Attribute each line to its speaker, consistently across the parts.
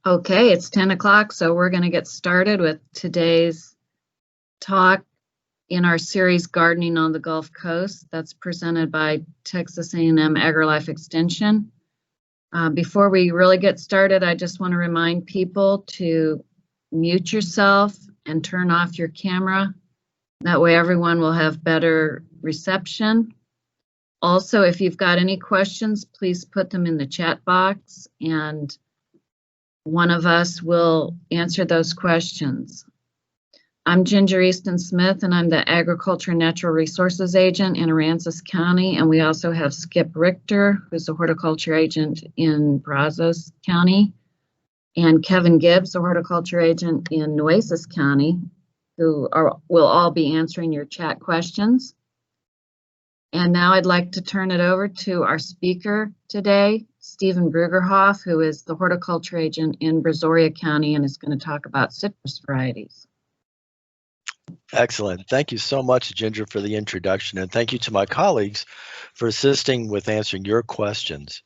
Speaker 1: Okay, it's 10 o'clock, so we're going to get started with today's talk in our series Gardening on the Gulf Coast. That's presented by Texas A&M AgriLife Extension. Before we really get started, I just want to remind people to mute yourself and turn off your camera. That way everyone will have better reception. Also, if you've got any questions, please put them in the chat box and one of us will answer those questions. I'm Ginger Easton Smith, and I'm the Agriculture and Natural Resources Agent in Aransas County, and we also have Skip Richter, who's a Horticulture Agent in Brazos County, and Kevin Gibbs, a Horticulture Agent in Nueces County, who will all be answering your chat questions. And now I'd like to turn it over to our speaker today, Stephen Brugerhoff, who is the Horticulture Agent in Brazoria County and is going to talk about citrus varieties.
Speaker 2: Excellent. Thank you so much, Ginger, for the introduction, and thank you to my colleagues for assisting with answering your questions.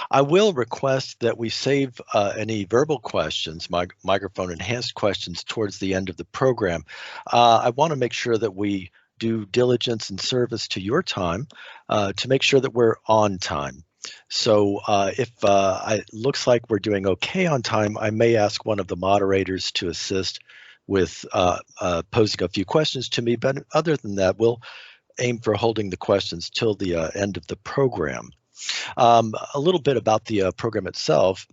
Speaker 2: I will request that we save any verbal questions, microphone enhanced questions, towards the end of the program. I want to make sure that we do diligence and service to your time to make sure that we're on time. So if it looks like we're doing okay on time, I may ask one of the moderators to assist with posing a few questions to me, but other than that, we'll aim for holding the questions till the end of the program. A little bit about the program itself.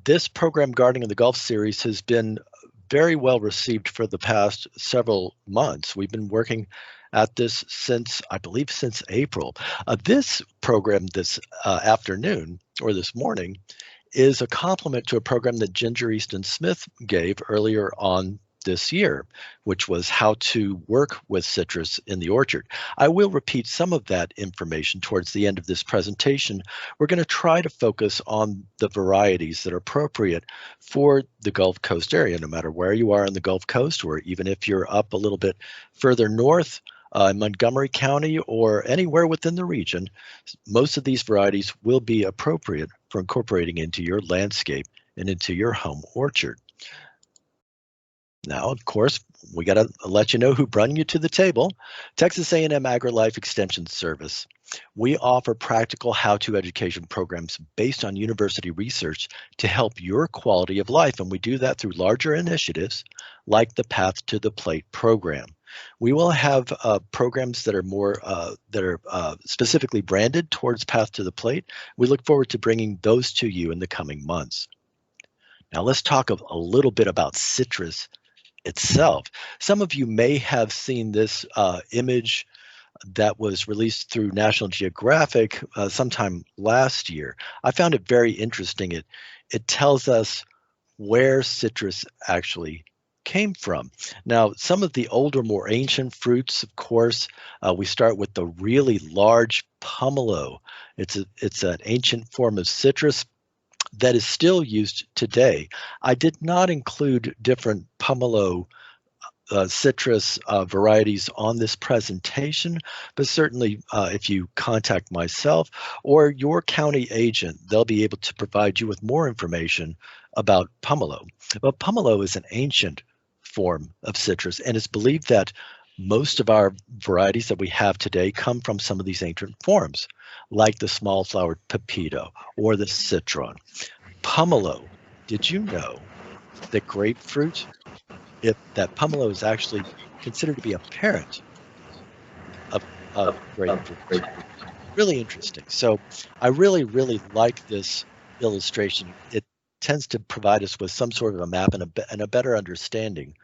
Speaker 2: This program, Gardening in the Gulf series, has been very well received for the past several months. We've been working at this since, I believe, since April. This program this afternoon, or this morning, is a complement to a program that Ginger Easton Smith gave earlier on this year, which was how to work with citrus in the orchard. I will repeat some of that information towards the end of this presentation. We're going to try to focus on the varieties that are appropriate for the Gulf Coast area, no matter where you are on the Gulf Coast, or even if you're up a little bit further north in Montgomery County or anywhere within the region. Most of these varieties will be appropriate for incorporating into your landscape and into your home orchard. Now, of course, we got to let you know who brought you to the table. Texas A&M AgriLife Extension Service. We offer practical how-to education programs based on university research to help your quality of life, and we do that through larger initiatives like the Path to the Plate program. We will have programs that are more specifically branded towards Path to the Plate. We look forward to bringing those to you in the coming months. Now, let's talk a little bit about citrus itself. Some of you may have seen this image that was released through National Geographic sometime last year. I found it very interesting. It tells us where citrus actually came from. Now, some of the older, more ancient fruits, of course, we start with the really large pomelo. It's an ancient form of citrus that is still used today. I did not include different pomelo citrus varieties on this presentation, but certainly if you contact myself or your county agent, they'll be able to provide you with more information about pomelo. But pomelo is an ancient form of citrus, and it's believed that most of our varieties that we have today come from some of these ancient forms, like the small-flowered pepito or the citron. Pomelo, did you know that grapefruit, that pomelo is actually considered to be a parent of grapefruit? Really interesting. So I really, really like this illustration. It tends to provide us with some sort of a map and a better understanding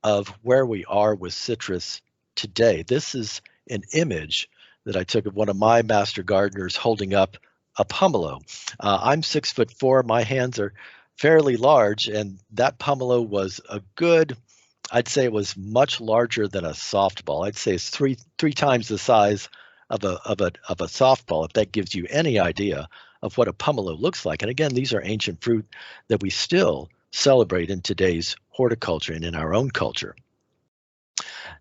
Speaker 2: of where we are with citrus today. This is an image that I took of one of my master gardeners holding up a pomelo. I'm 6'4". My hands are fairly large, and that pomelo was a good, I'd say it was much larger than a softball. I'd say it's three times the size of a softball, if that gives you any idea of what a pomelo looks like. And again, these are ancient fruit that we still celebrate in today's horticulture and in our own culture.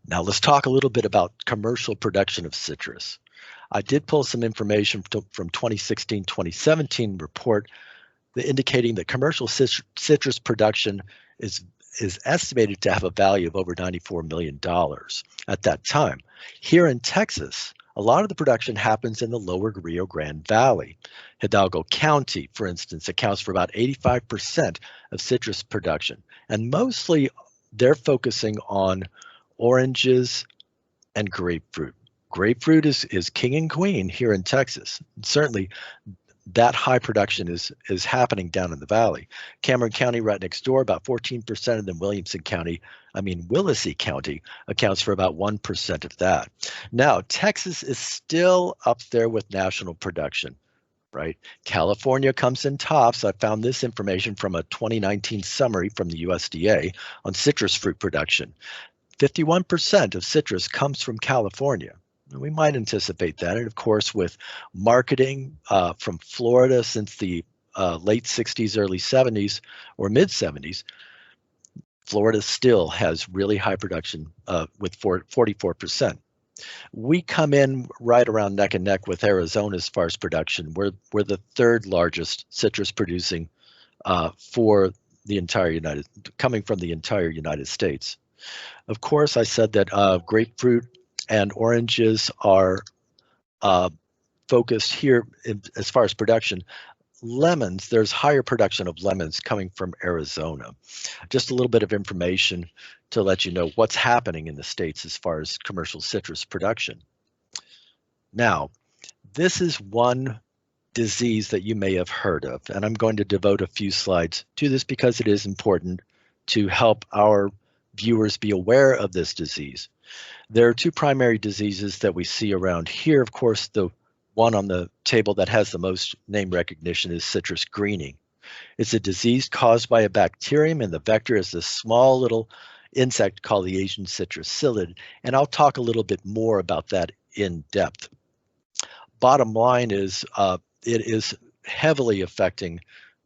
Speaker 2: Now let's talk a little bit about commercial production of citrus. I did pull some information from 2016-2017 report indicating that commercial citrus production is estimated to have a value of over $94 million at that time. Here in Texas, a lot of the production happens in the lower Rio Grande Valley. Hidalgo County, for instance, accounts for about 85% of citrus production, and mostly they're focusing on oranges and grapefruit. Grapefruit is king and queen here in Texas. Certainly, that high production is happening down in the valley. Cameron County, right next door, about 14%, and then Willacy County accounts for about 1% of that. Now, Texas is still up there with national production, right? California comes in tops. I found this information from a 2019 summary from the USDA on citrus fruit production. 51% of citrus comes from California. We might anticipate that. And of course, with marketing from Florida since the late 60s, early 70s, or mid 70s, Florida still has really high production with 44%. We come in right around neck and neck with Arizona as far as production. We're the third largest citrus producing for the entire coming from the entire United States. Of course, I said that grapefruit and oranges are focused here as far as production. Lemons, there's higher production of lemons coming from Arizona. Just a little bit of information to let you know what's happening in the states as far as commercial citrus production. Now, this is one disease that you may have heard of, and I'm going to devote a few slides to this because it is important to help our viewers be aware of this disease. There are two primary diseases that we see around here. Of course, the one on the table that has the most name recognition is citrus greening. It's a disease caused by a bacterium, and the vector is a small little insect called the Asian citrus psyllid, and I'll talk a little bit more about that in depth. Bottom line is it is heavily affecting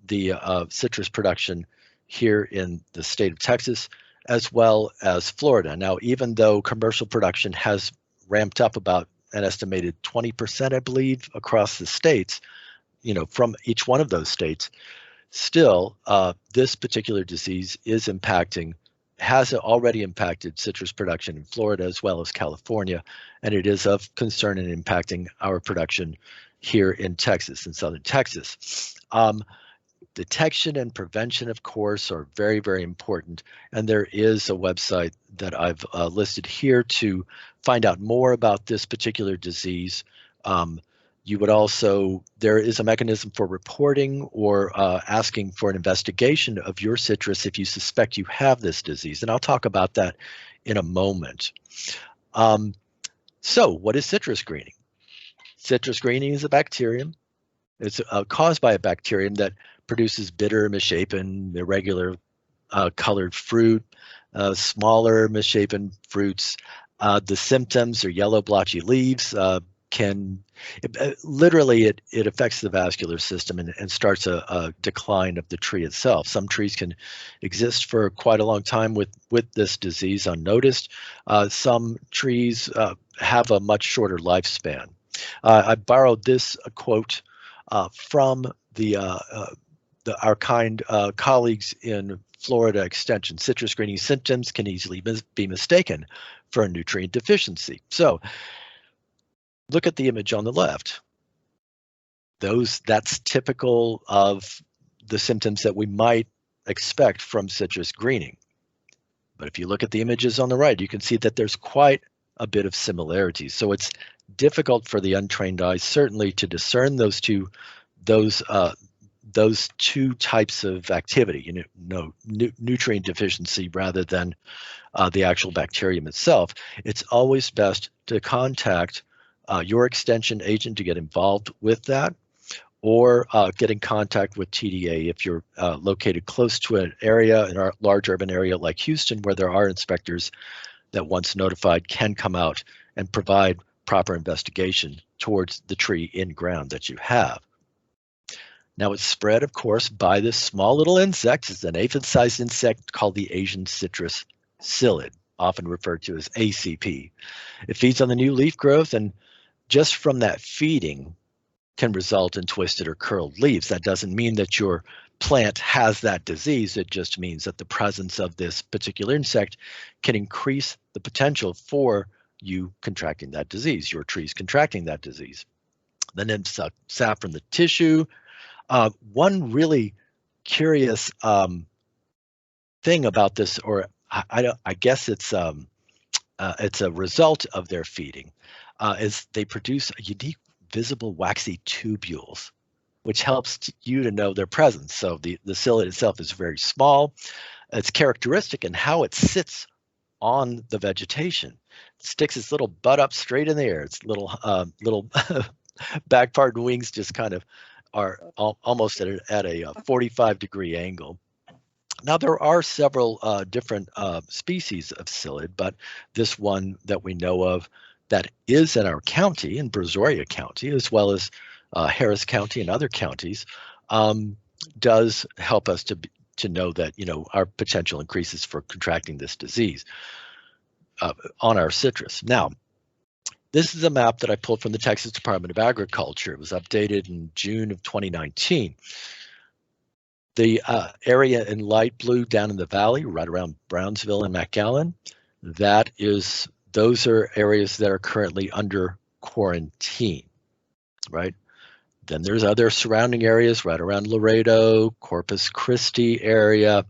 Speaker 2: the citrus production here in the state of Texas, as well as Florida. Now, even though commercial production has ramped up about an estimated 20%, I believe, across the states, from each one of those states, still, this particular disease has already impacted citrus production in Florida as well as California, and it is of concern in impacting our production here in Texas, in southern Texas. Detection and prevention, of course, are very, very important. And there is a website that I've listed here to find out more about this particular disease. There is a mechanism for reporting or asking for an investigation of your citrus if you suspect you have this disease. And I'll talk about that in a moment. So what is citrus greening? Citrus greening is a bacterium. It's caused by a bacterium that produces bitter, misshapen, irregular colored fruit, smaller misshapen fruits. The symptoms are yellow, blotchy leaves. Literally it affects the vascular system and starts a decline of the tree itself. Some trees can exist for quite a long time with this disease unnoticed. Some trees have a much shorter lifespan. I borrowed this quote from our kind colleagues in Florida Extension. Citrus greening symptoms can easily be mistaken for a nutrient deficiency. So look at the image on the left. That's typical of the symptoms that we might expect from citrus greening. But if you look at the images on the right, you can see that there's quite a bit of similarities. So it's difficult for the untrained eye certainly to discern those two types of activity, nutrient deficiency rather than the actual bacterium itself. It's always best to contact your extension agent to get involved with that, or get in contact with TDA if you're located close to an area, in a large urban area like Houston, where there are inspectors that once notified can come out and provide proper investigation towards the tree in ground that you have. Now it's spread, of course, by this small little insect. It's an aphid-sized insect called the Asian citrus psyllid, often referred to as ACP. It feeds on the new leaf growth, and just from that feeding, can result in twisted or curled leaves. That doesn't mean that your plant has that disease. It just means that the presence of this particular insect can increase the potential for you contracting that disease, your trees contracting that disease. Then it's sap from the tissue. One really curious thing about this, or I guess it's a result of their feeding, is they produce a unique visible waxy tubules, which helps you to know their presence. So the psyllid itself is very small. It's characteristic in how it sits on the vegetation. It sticks its little butt up straight in the air. Its little back part and wings just kind of are almost at a 45-degree angle. Now, there are several different species of psyllid, but this one that we know of that is in our county, in Brazoria County, as well as Harris County and other counties, does help us to know that, our potential increases for contracting this disease on our citrus. Now, this is a map that I pulled from the Texas Department of Agriculture. It was updated in June of 2019. The area in light blue down in the valley, right around Brownsville and McAllen, those are areas that are currently under quarantine, right? Then there's other surrounding areas right around Laredo, Corpus Christi area,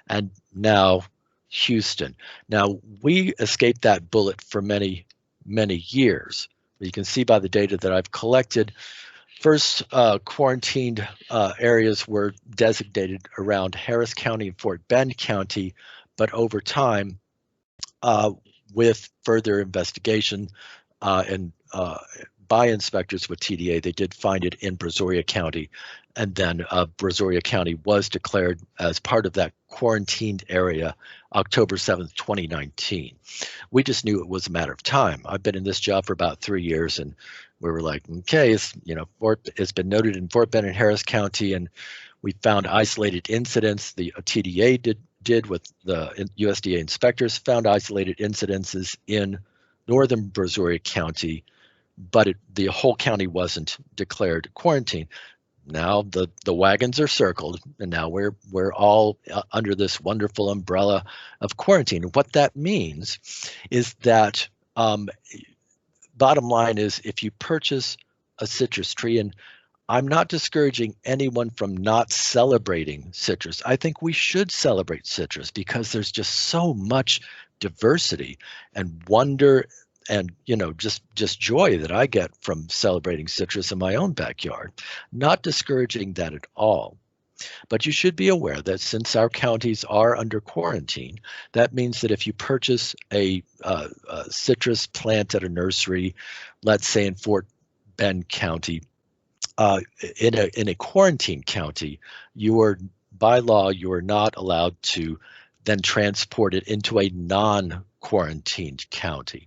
Speaker 2: and now Houston. Now, we escaped that bullet for many, many years. You can see by the data that I've collected, first quarantined areas were designated around Harris County and Fort Bend County, but over time, with further investigation and by inspectors with TDA, they did find it in Brazoria County, and then Brazoria County was declared as part of that quarantined area October 7th, 2019. We just knew it was a matter of time. I've been in this job for about 3 years, and we were like, okay, it's been noted in Fort Bend and Harris County, and we found isolated incidents. The TDA did with the USDA inspectors, found isolated incidences in northern Brazoria County, but the whole county wasn't declared quarantine. Now the wagons are circled, and now we're all under this wonderful umbrella of quarantine. What that means is that bottom line is, if you purchase a citrus tree, and I'm not discouraging anyone from not celebrating citrus. I think we should celebrate citrus because there's just so much diversity and wonder and just joy that I get from celebrating citrus in my own backyard. Not discouraging that at all. But you should be aware that since our counties are under quarantine, that means that if you purchase a citrus plant at a nursery, let's say in Fort Bend County, in a quarantine county, by law you are not allowed to then transport it into a non-quarantined county.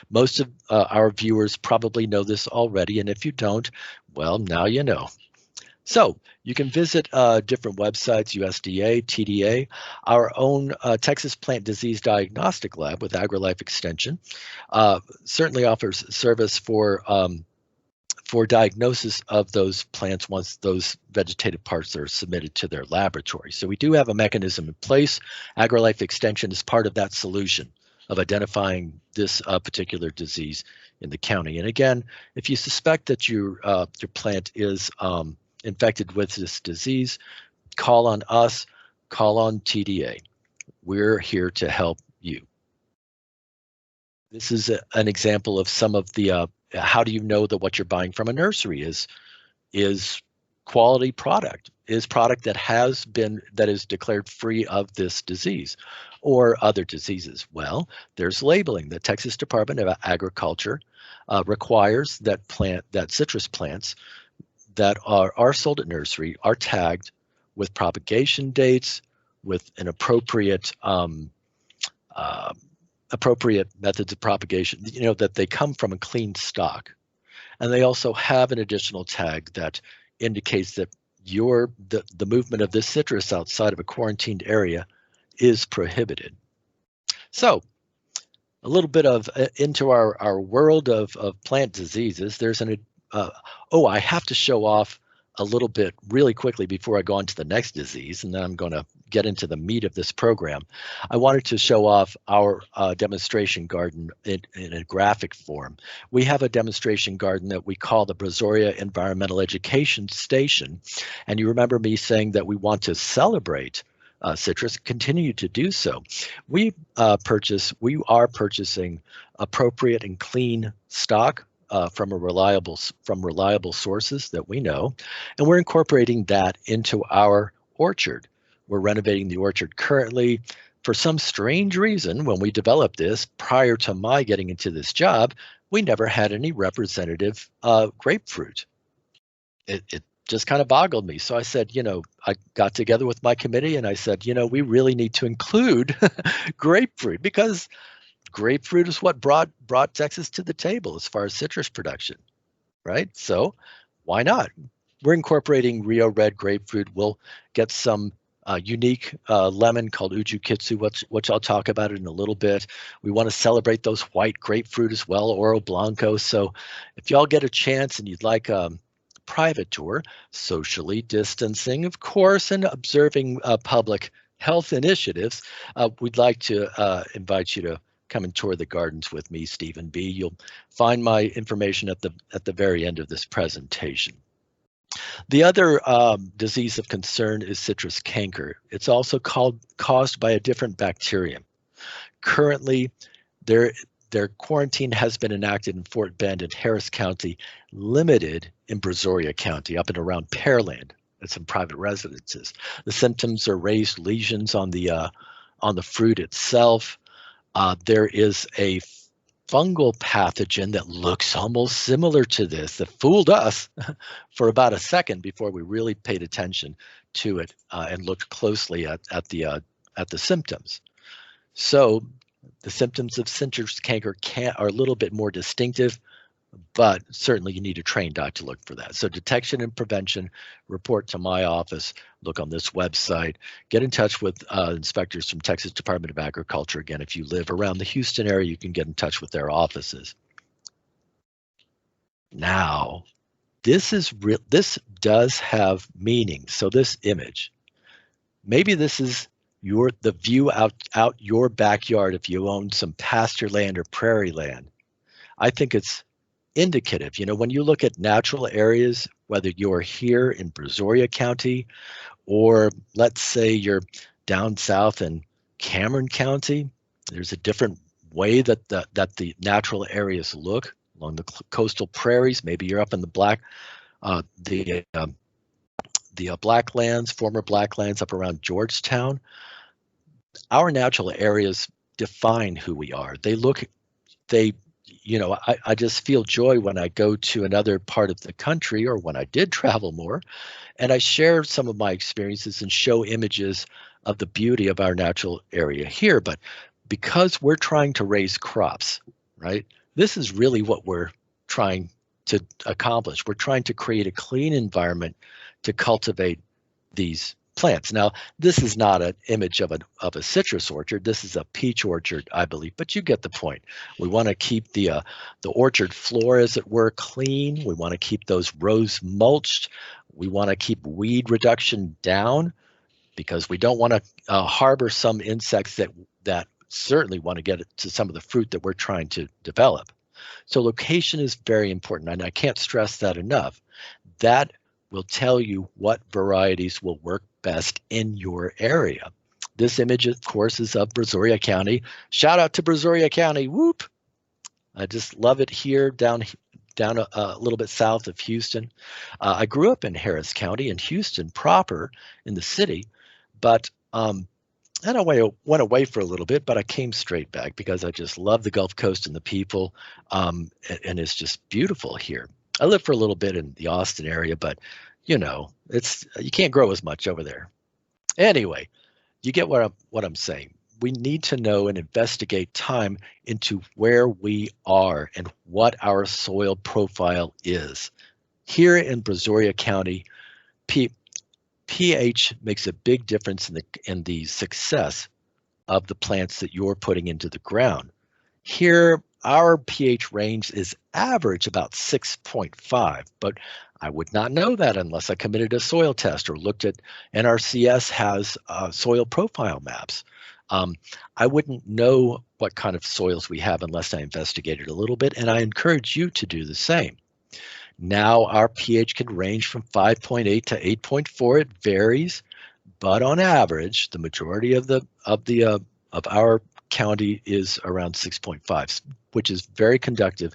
Speaker 2: Most of our viewers probably know this already, and if you don't, well, now you know. So you can visit different websites, USDA, TDA, our own Texas Plant Disease Diagnostic Lab with AgriLife Extension certainly offers service for diagnosis of those plants once those vegetative parts are submitted to their laboratory. So we do have a mechanism in place. AgriLife Extension is part of that solution of identifying this particular disease in the county. And again, if you suspect that your plant is infected with this disease, call on us, call on TDA. We're here to help you. This is an example of some of the how do you know that what you're buying from a nursery is quality product, is product that is declared free of this disease or other diseases? Well, there's labeling. The Texas Department of Agriculture requires that citrus plants that are sold at nursery are tagged with propagation dates, with an appropriate methods of propagation, that they come from a clean stock. And they also have an additional tag that indicates that the movement of this citrus outside of a quarantined area is prohibited. So a little bit of into our world of plant diseases. There's Oh, I have to show off a little bit really quickly before I go on to the next disease, and then I'm going to get into the meat of this program. I wanted to show off our demonstration garden in a graphic form. We have a demonstration garden that we call the Brazoria Environmental Education Station. And you remember me saying that we want to celebrate citrus, continue to do so. We are purchasing appropriate and clean stock from reliable sources that we know, and we're incorporating that into our orchard. We're renovating the orchard currently. For some strange reason, when we developed this, prior to my getting into this job, we never had any representative grapefruit. It just kind of boggled me. So I said, I got together with my committee and I said, we really need to include grapefruit, because grapefruit is what brought Texas to the table as far as citrus production, right? So why not? We're incorporating Rio Red grapefruit. We'll get some unique lemon called Uju Kitsu, which I'll talk about in a little bit. We want to celebrate those white grapefruit as well, Oro Blanco. So if y'all get a chance and you'd like a private tour, socially distancing, of course, and observing public health initiatives, we'd like to invite you to come and tour the gardens with me, Stephen B. You'll find my information at the very end of this presentation. The other disease of concern is citrus canker. It's also caused by a different bacterium. Currently, their quarantine has been enacted in Fort Bend and Harris County, limited in Brazoria County, up and around Pearland and some private residences. The symptoms are raised lesions on the fruit itself. There is a fungal pathogen that looks almost similar to this that fooled us for about a second before we really paid attention to it and looked closely at the symptoms. So the symptoms of citrus canker are a little bit more distinctive, but certainly you need a trained doc to look for that. So detection and prevention, report to my office, look on this website, get in touch with inspectors from Texas Department of Agriculture. Again, if you live around the Houston area, you can get in touch with their offices. Now, this does have meaning. So this image, maybe this is the view out your backyard if you own some pasture land or prairie land. I think it's indicative. When you look at natural areas, whether you're here in Brazoria County, or let's say you're down south in Cameron County, there's a different way that the natural areas look along the coastal prairies. Maybe you're up in the Blacklands, former Blacklands up around Georgetown. Our natural areas define who we are. I just feel joy when I go to another part of the country, or when I did travel more, and I share some of my experiences and show images of the beauty of our natural area here. But because we're trying to raise crops, right? This is really what we're trying to accomplish. We're trying to create a clean environment to cultivate these plants. Now, this is not an image of a citrus orchard. This is a peach orchard, I believe, but you get the point. We want to keep the orchard floor, as it were, clean. We want to keep those rows mulched. We want to keep weed reduction down, because we don't want to harbor some insects that certainly want to get to some of the fruit that we're trying to develop. So location is very important, and I can't stress that enough. That will tell you what varieties will work best in your area. This image, of course, is of Brazoria County. Shout out to Brazoria County, whoop! I just love it here down a little bit south of Houston. I grew up in Harris County in Houston proper in the city, but and I went away for a little bit, but I came straight back because I just love the Gulf Coast and the people, and it's just beautiful here. I lived for a little bit in the Austin area, but you can't grow as much over there. Anyway, you get what I'm saying. We need to know and investigate time into where we are and what our soil profile is. Here in Brazoria County, pH makes a big difference in the success of the plants that you're putting into the ground. Here, our pH range is average about 6.5, but I would not know that unless I committed a soil test or looked at NRCS has soil profile maps. I wouldn't know what kind of soils we have unless I investigated a little bit, and I encourage you to do the same. Now our pH can range from 5.8 to 8.4. It varies, but on average, the majority of our county is around 6.5, which is very conducive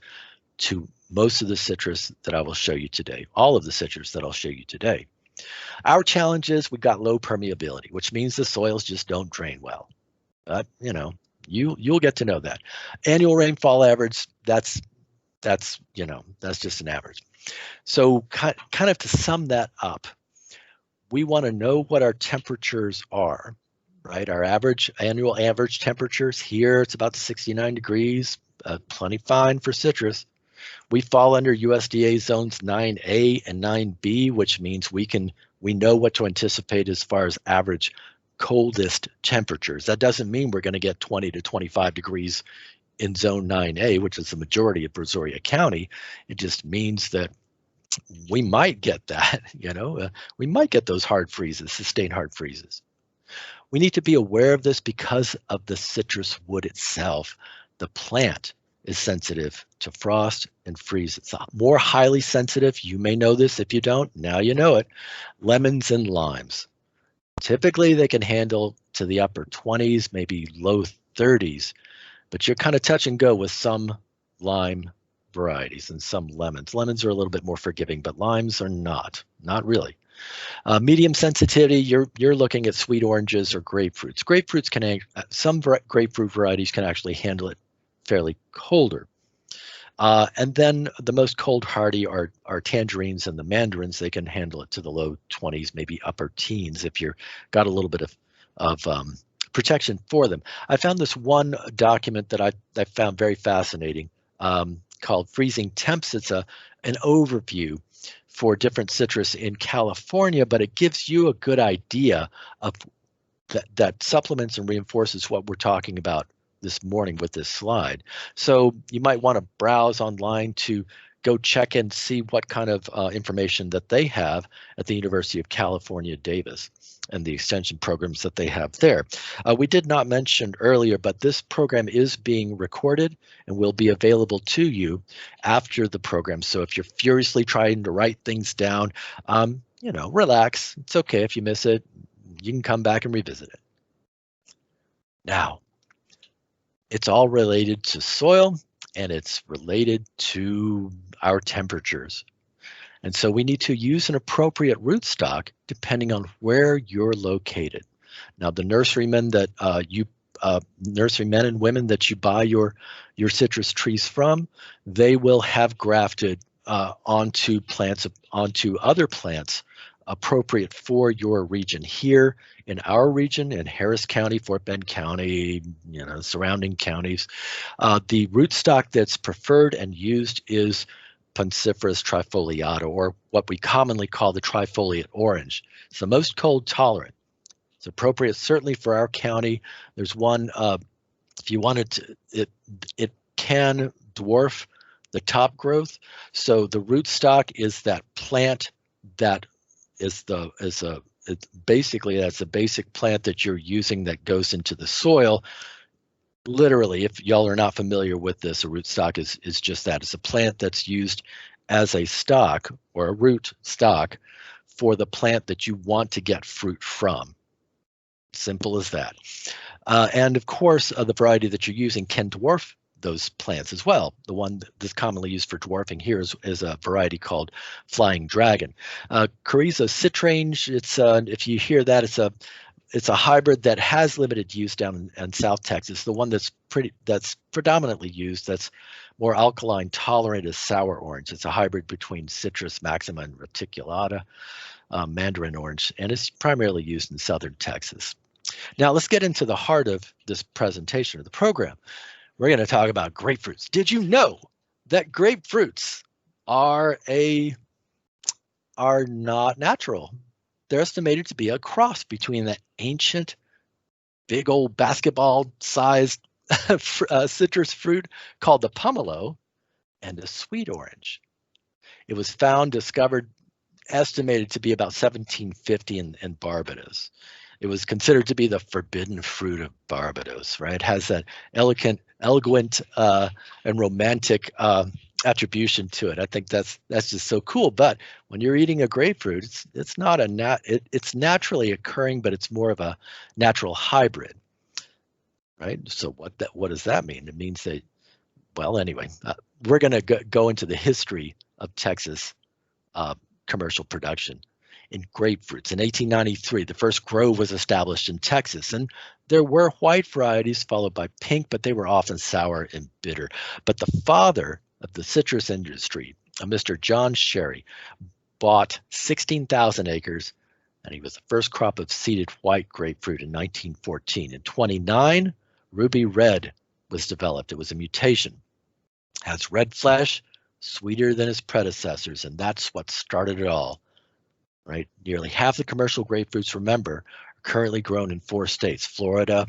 Speaker 2: to most of the citrus that I will show you today, all of the citrus that I'll show you today. Our challenge is we've got low permeability, which means the soils just don't drain well. But you'll get to know that. Annual rainfall average, that's just an average. So kind of to sum that up, we want to know what our temperatures are, right? Our annual average temperatures here, it's about 69 degrees, plenty fine for citrus. We fall under USDA zones 9A and 9B, which means we know what to anticipate as far as average coldest temperatures. That doesn't mean we're going to get 20 to 25 degrees in zone 9A, which is the majority of Brazoria County. It just means that we might get that, we might get those hard freezes, sustained hard freezes. We need to be aware of this because of the citrus wood itself. The plant is sensitive to frost and freeze. It's more highly sensitive. You may know this. If you don't, now you know it. Lemons and limes. Typically, they can handle to the upper 20s, maybe low 30s, but you're kind of touch and go with some lime varieties and some lemons. Lemons are a little bit more forgiving, but limes are not really. Medium sensitivity, you're looking at sweet oranges or grapefruits. Some grapefruit varieties can actually handle it fairly colder. And then the most cold hardy are tangerines and the mandarins. They can handle it to the low 20s, maybe upper teens if you've got a little bit of protection for them. I found this one document that I found very fascinating called Freezing Temps. It's an overview for different citrus in California, but it gives you a good idea of that supplements and reinforces what we're talking about this morning with this slide. So you might want to browse online to go check and see what kind of information that they have at the University of California, Davis, and the extension programs that they have there. We did not mention earlier, but this program is being recorded and will be available to you after the program. So if you're furiously trying to write things down, relax. It's okay if you miss it. You can come back and revisit it. Now, it's all related to soil and it's related to our temperatures. And so we need to use an appropriate rootstock depending on where you're located. Now, the nurserymen and women that you buy your citrus trees from, they will have grafted onto other plants appropriate for your region. Here in our region, in Harris County, Fort Bend County, surrounding counties, the rootstock that's preferred and used is Puniciferous trifoliata, or what we commonly call the trifoliate orange. It's the most cold tolerant. It's appropriate certainly for our county. There's one, if you wanted to, it can dwarf the top growth. So the rootstock is that plant that basically that's a basic plant that you're using that goes into the soil. Literally, if y'all are not familiar with this, a rootstock is just that. It's a plant that's used as a stock or a root stock for the plant that you want to get fruit from. Simple as that. And of course, the variety that you're using can dwarf those plants as well. The one that's commonly used for dwarfing here is a variety called Flying Dragon. Carrizo citrange, if you hear that, it's a hybrid that has limited use down in South Texas. The one that's predominantly used, that's more alkaline tolerant, is sour orange. It's a hybrid between Citrus maxima and reticulata, mandarin orange, and it's primarily used in southern Texas. Now let's get into the heart of this presentation of the program. We're going to talk about grapefruits. Did you know that grapefruits are not natural? They're estimated to be a cross between the ancient, big old basketball-sized citrus fruit called the pomelo, and the sweet orange. It was discovered, estimated to be about 1750 in Barbados. It was considered to be the forbidden fruit of Barbados, right? It has that elegant and romantic attribution to it. I think that's just so cool. But when you're eating a grapefruit, it's not it's naturally occurring, but it's more of a natural hybrid, right? So what does that mean? It means that, well, anyway, we're going to go into the history of Texas commercial production in grapefruits. In 1893, the first grove was established in Texas, and there were white varieties followed by pink, but they were often sour and bitter. But the father of the citrus industry, a Mr. John Sherry, bought 16,000 acres, and he was the first crop of seeded white grapefruit in 1914. In 29, Ruby Red was developed. It was a mutation. Has red flesh, sweeter than its predecessors, and that's what started it all. Right? Nearly half the commercial grapefruits, remember, are currently grown in 4 states. Florida,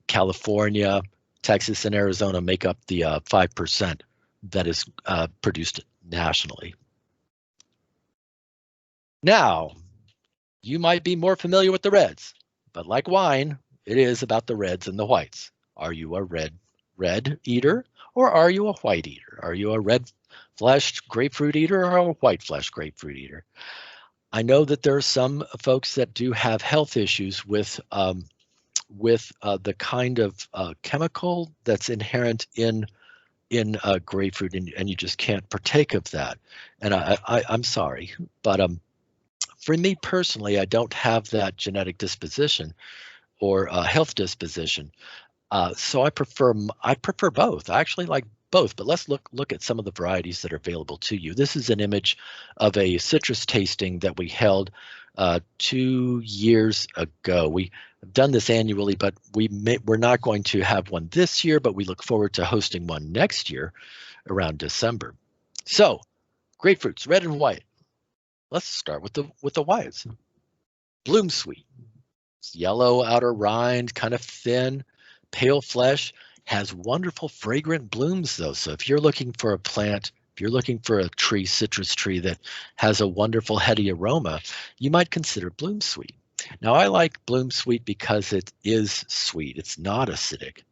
Speaker 2: California, Texas, and Arizona make up the 5% that is produced nationally. Now, you might be more familiar with the reds, but like wine, it is about the reds and the whites. Are you a red eater, or are you a white eater? Are you a red-fleshed grapefruit eater or a white-fleshed grapefruit eater? I know that there are some folks that do have health issues with the kind of chemical that's inherent in grapefruit, and you just can't partake of that. And I'm sorry, but for me personally, I don't have that genetic disposition or health disposition. So I prefer both. I actually like both, but let's look at some of the varieties that are available to you. This is an image of a citrus tasting that we held 2 years ago. We have done this annually, but we're not going to have one this year, but we look forward to hosting one next year around December. So, grapefruits, red and white. Let's start with the whites. Bloom Sweet. It's yellow outer rind, kind of thin, pale flesh, has wonderful fragrant blooms though. So if you're looking for a plant, if you're looking for a citrus tree that has a wonderful heady aroma, you might consider Bloom Sweet. Now I like Bloom Sweet because it is sweet. It's not acidic.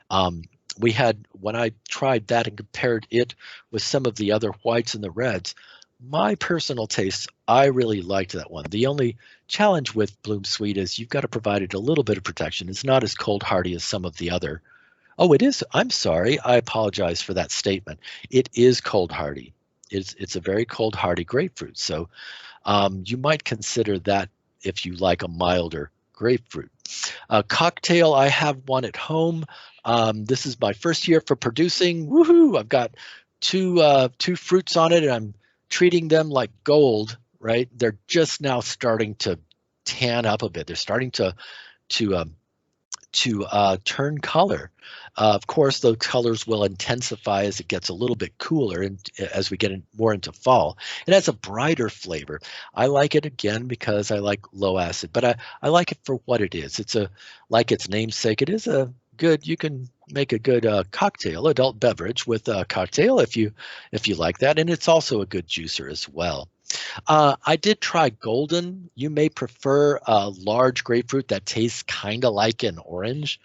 Speaker 2: When I tried that and compared it with some of the other whites and the reds, my personal taste, I really liked that one. The only challenge with Bloom Sweet is you've got to provide it a little bit of protection. It's not as cold hardy as some of the other. Oh, it is. I'm sorry. I apologize for that statement. It is cold hardy. It's a very cold hardy grapefruit. So you might consider that if you like a milder grapefruit. Cocktail, I have one at home. This is my first year for producing. Woohoo! I've got two fruits on it, and I'm treating them like gold, right? They're just now starting to tan up a bit. They're starting to turn color. Of course, those colors will intensify as it gets a little bit cooler and as we get more into fall. It has a brighter flavor. I like it again because I like low acid, but I like it for what it is. It's like its namesake. It is a good. You can make a good cocktail, adult beverage with a cocktail if you like that, and it's also a good juicer as well. I did try golden. You may prefer a large grapefruit that tastes kind of like an orange,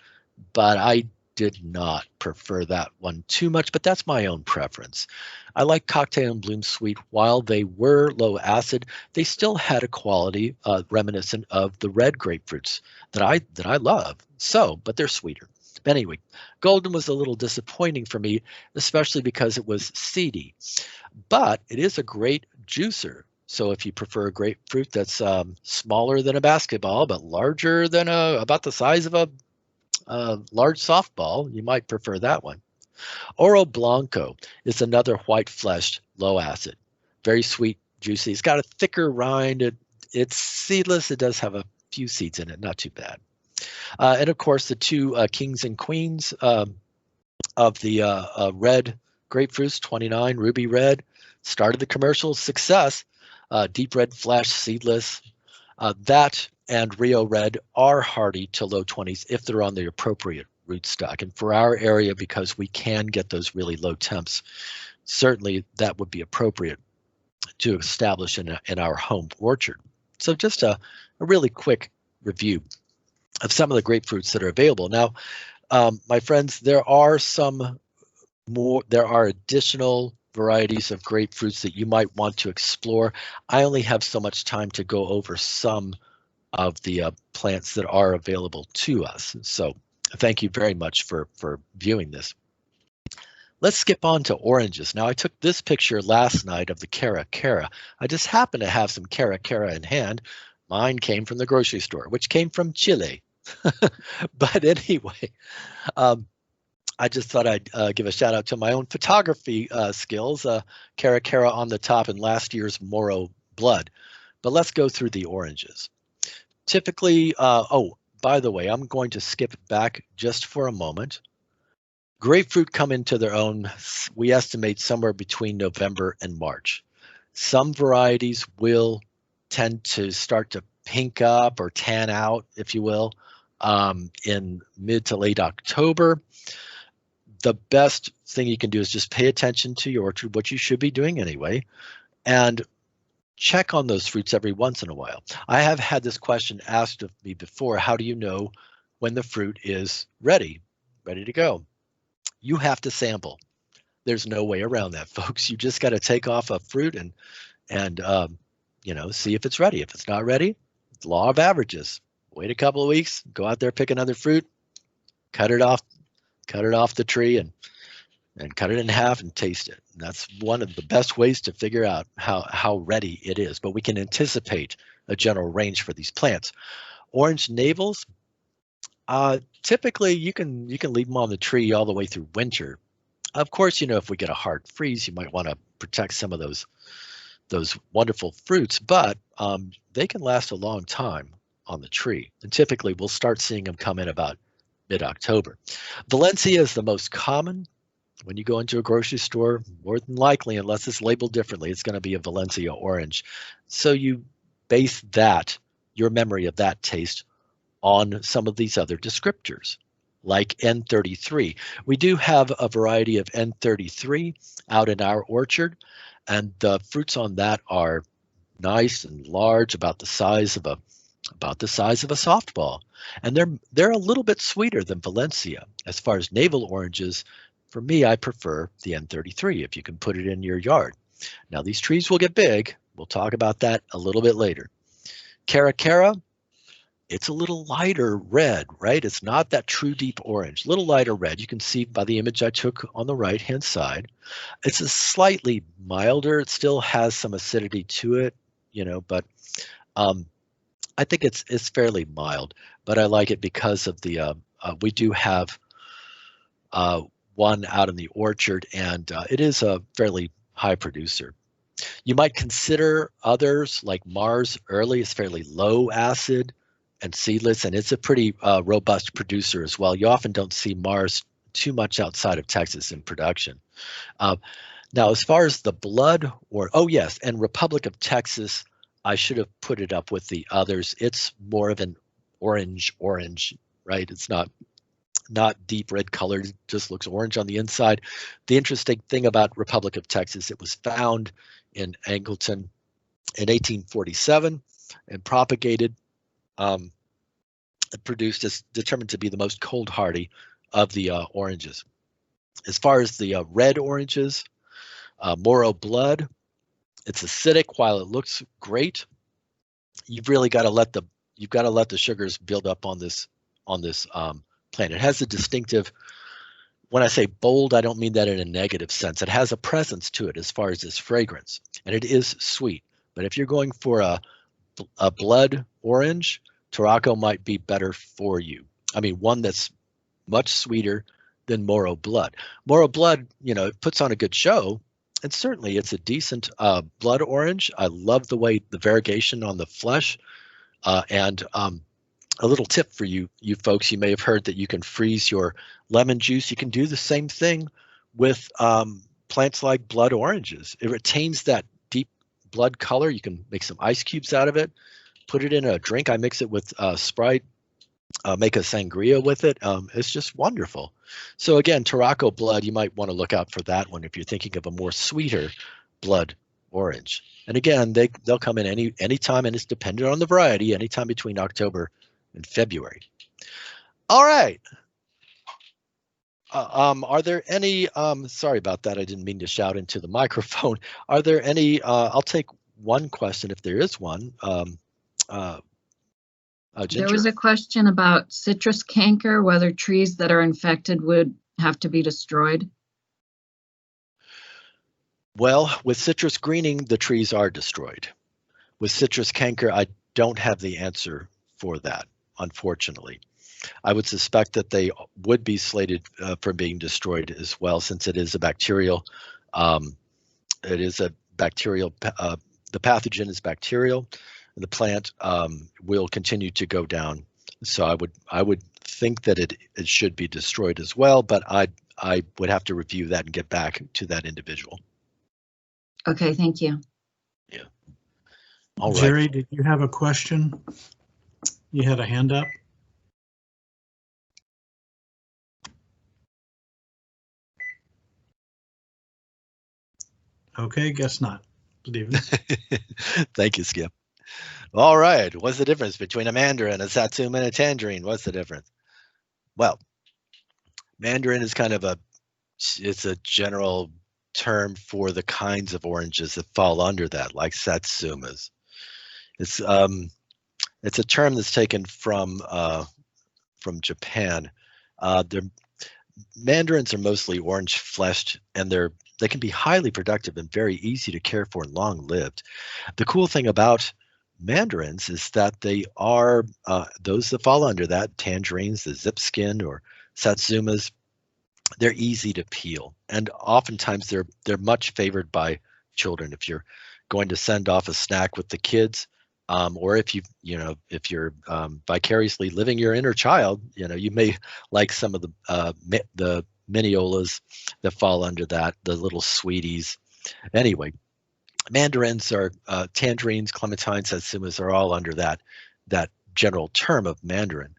Speaker 2: but I did not prefer that one too much, but that's my own preference. I like Cocktail and Bloom Sweet. While they were low acid, they still had a quality reminiscent of the red grapefruits that I love. So, but they're sweeter. Anyway, golden was a little disappointing for me, especially because it was seedy, but it is a great juicer. So if you prefer a grapefruit that's smaller than a basketball, but larger than about the size of a large softball, you might prefer that one. Oro Blanco is another white-fleshed, low-acid, very sweet, juicy. It's got a thicker rind. It's seedless. It does have a few seeds in it, not too bad. And of course, the two kings and queens of the red grapefruits, 29 Ruby Red, started the commercial success. Deep red flesh, seedless. That and Rio Red are hardy to low 20s if they're on the appropriate rootstock. And for our area, because we can get those really low temps, certainly that would be appropriate to establish in our home orchard. So just a really quick review of some of the grapefruits that are available. Now, my friends, there are additional varieties of grapefruits that you might want to explore. I only have so much time to go over some of the plants that are available to us. So thank you very much for viewing this. Let's skip on to oranges. Now, I took this picture last night of the Cara Cara. I just happen to have some Cara Cara in hand. Mine came from the grocery store, which came from Chile. But anyway, I just thought I'd give a shout out to my own photography skills. Cara Cara on the top and last year's Moro Blood. But let's go through the oranges. Typically, oh, by the way, I'm going to skip back just for a moment. Grapefruit come into their own, we estimate somewhere between November and March. Some varieties will tend to start to pink up or tan out, if you will, in mid to late October. The best thing you can do is just pay attention to your orchard, what you should be doing anyway, and check on those fruits every once in a while. I have had this question asked of me before. How do you know when the fruit is ready to go? You have to sample. There's no way around that, folks. You just got to take off a fruit and see if it's ready. If it's not ready, law of averages. Wait a couple of weeks, go out there, pick another fruit, cut it off the tree and cut it in half and taste it. And that's one of the best ways to figure out how ready it is. But we can anticipate a general range for these plants. Orange navels, typically you can leave them on the tree all the way through winter. Of course, if we get a hard freeze, you might want to protect some of those wonderful fruits, but they can last a long time on the tree. And typically we'll start seeing them come in about mid-October. Valencia is the most common. When you go into a grocery store, more than likely, unless it's labeled differently, it's going to be a Valencia orange. So you base your memory of that taste on some of these other descriptors, like N33. We do have a variety of N33 out in our orchard, and the fruits on that are nice and large, about the size of a softball, and they're a little bit sweeter than Valencia. As far as navel oranges, for me, I prefer the N33 if you can put it in your yard. Now, these trees will get big. We'll talk about that a little bit later. Cara Cara, it's a little lighter red, right? It's not that true deep orange, a little lighter red. You can see by the image I took on the right-hand side. It's a slightly milder. It still has some acidity to it, but I think it's fairly mild, but I like it because of the, we do have one out in the orchard, and it is a fairly high producer. You might consider others like Mars Early is fairly low acid and seedless, and it's a pretty robust producer as well. You often don't see Mars too much outside of Texas in production. Now, as far as the blood, oh yes, and Republic of Texas, I should have put it up with the others. It's more of an orange, right? It's not deep red colored, it just looks orange on the inside. The interesting thing about Republic of Texas, it was found in Angleton in 1847 and propagated, produced is determined to be the most cold hardy of the oranges. As far as the red oranges, Moro Blood, it's acidic while it looks great. You've really got to let the sugars build up on this plant. It has a distinctive, when I say bold, I don't mean that in a negative sense. It has a presence to it as far as its fragrance, and it is sweet. But if you're going for a blood orange, Tarraco might be better for you. I mean, one that's much sweeter than Moro Blood. Moro Blood, it puts on a good show, and certainly it's a decent blood orange. I love the way the variegation on the flesh, and a little tip for you folks, you may have heard that you can freeze your lemon juice. You can do the same thing with plants like blood oranges. It retains that deep blood color. You can make some ice cubes out of it, put it in a drink. I mix it with Sprite make a sangria with it. It's just wonderful. So again, Tarraco blood, you might want to look out for that one if you're thinking of a more sweeter blood orange. And again, they'll come in any time, and it's dependent on the variety, anytime between October and February. All right. Are there any, sorry about that, I didn't mean to shout into the microphone. Are there any, I'll take one question if there is one.
Speaker 1: There
Speaker 2: Ginger?
Speaker 1: was a question about citrus canker, whether trees that are infected would have to be destroyed.
Speaker 2: Well, with citrus greening, the trees are destroyed. With citrus canker, I don't have the answer for that, unfortunately. I would suspect that they would be slated for being destroyed as well, since it is a bacterial. It is a bacterial. The pathogen is bacterial. The plant will continue to go down. So I would think that it should be destroyed as well, but I would have to review that and get back to that individual.
Speaker 1: Okay, thank you.
Speaker 2: Yeah. All right.
Speaker 3: Jerry, did you have a question? You had a hand up. Okay, guess not. Steven.
Speaker 2: Thank you, Skip. All right. What's the difference between a mandarin, a satsuma, and a tangerine? What's the difference? Well, mandarin is kind of it's a general term for the kinds of oranges that fall under that, like satsumas. It's a term that's taken from Japan. Mandarins are mostly orange fleshed, and they can be highly productive and very easy to care for and long lived. The cool thing about mandarins is that they are those that fall under that, tangerines, the zip skin or satsumas, they're easy to peel, and oftentimes they're much favored by children. If you're going to send off a snack with the kids, or if if you're vicariously living your inner child, you may like some of the miniolas that fall under that, the little sweeties. Anyway, mandarins are tangerines, clementines, satsumas are all under that general term of mandarin.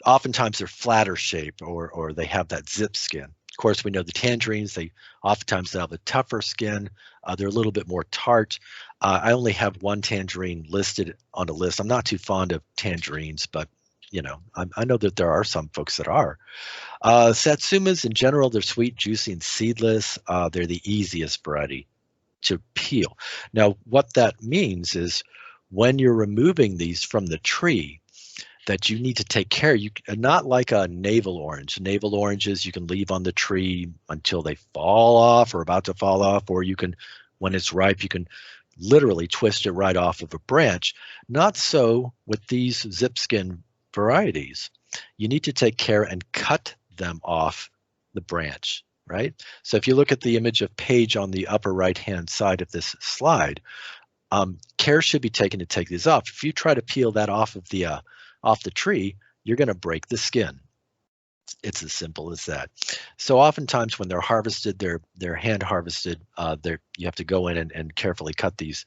Speaker 2: Oftentimes they're flatter shaped, or they have that zip skin. Of course, we know the tangerines, they oftentimes have a tougher skin. They're a little bit more tart. I only have one tangerine listed on a list. I'm not too fond of tangerines, but I know that there are some folks that are. Satsumas in general, they're sweet, juicy, and seedless. They're the easiest variety to peel. Now, what that means is when you're removing these from the tree, that you need to take care. Not like a navel orange. Navel oranges you can leave on the tree until they fall off or about to fall off, or you can, when it's ripe, you can literally twist it right off of a branch. Not so with these zip skin varieties. You need to take care and cut them off the branch, right? So if you look at the image of Paige on the upper right-hand side of this slide, care should be taken to take these off. If you try to peel that off of the tree, you're going to break the skin. It's as simple as that. So oftentimes when they're harvested, they're hand harvested. You have to go in and carefully cut these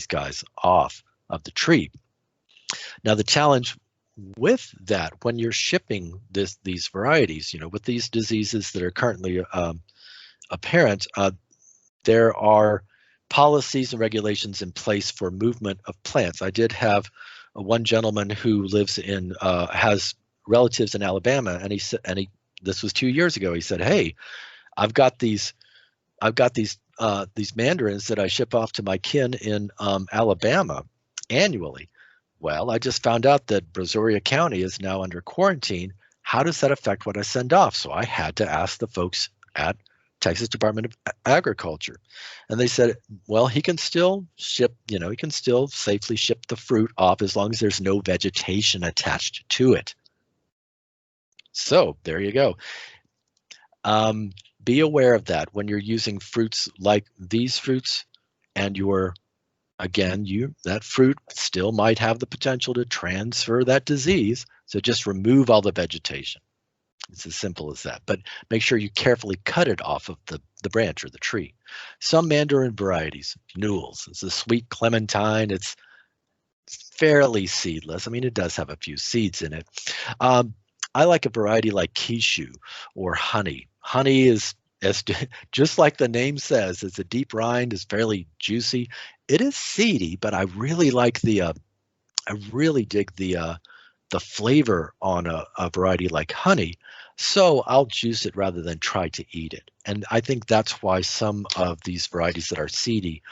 Speaker 2: guys off of the tree. Now the challenge with that, when you're shipping these varieties, with these diseases that are currently apparent, there are policies and regulations in place for movement of plants. I did have one gentleman who lives has relatives in Alabama, and he said, this was 2 years ago. He said, "Hey, I've got these mandarins that I ship off to my kin in Alabama annually. Well, I just found out that Brazoria County is now under quarantine. How does that affect what I send off?" So I had to ask the folks at Texas Department of Agriculture, and they said, well, he can still ship, he can still safely ship the fruit off as long as there's no vegetation attached to it. So there you go. Be aware of that when you're using fruits like these fruits, and that fruit still might have the potential to transfer that disease. So just remove all the vegetation. It's as simple as that, but make sure you carefully cut it off of the branch or the tree. Some mandarin varieties, Newell's, it's a sweet clementine. fairly seedless. I mean, it does have a few seeds in it. I like a variety like Kishu or Honey. Honey is just like the name says, it's a deep rind, it's fairly juicy. It is seedy, but I really like I really dig the flavor on a variety like Honey. So I'll juice it rather than try to eat it. And I think that's why some of these varieties that are seedy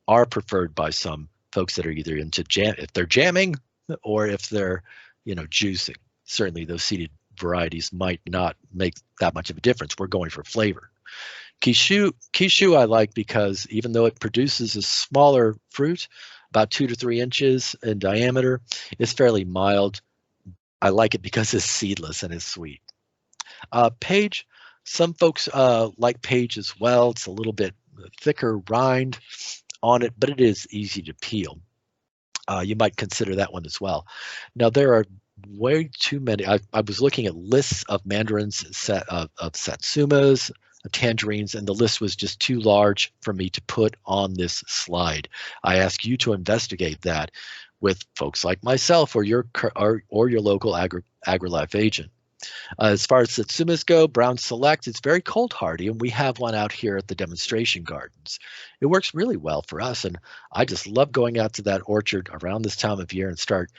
Speaker 2: are preferred by some folks that are either into if they're jamming or if they're, juicing. Certainly those seeded varieties might not make that much of a difference. We're going for flavor. Kishu I like because even though it produces a smaller fruit, about 2 to 3 inches in diameter, it's fairly mild. I like it because it's seedless and it's sweet. Page, some folks like Page as well. It's a little bit thicker rind on it, but it is easy to peel. You might consider that one as well. Now there are way too many. I was looking at lists of mandarins, of satsumas, tangerines, and the list was just too large for me to put on this slide. I ask you to investigate that with folks like myself or your local AgriLife agent. As far as satsumas go, Brown Select, it's very cold hardy, and we have one out here at the demonstration gardens. It works really well for us, and I just love going out to that orchard around this time of year and start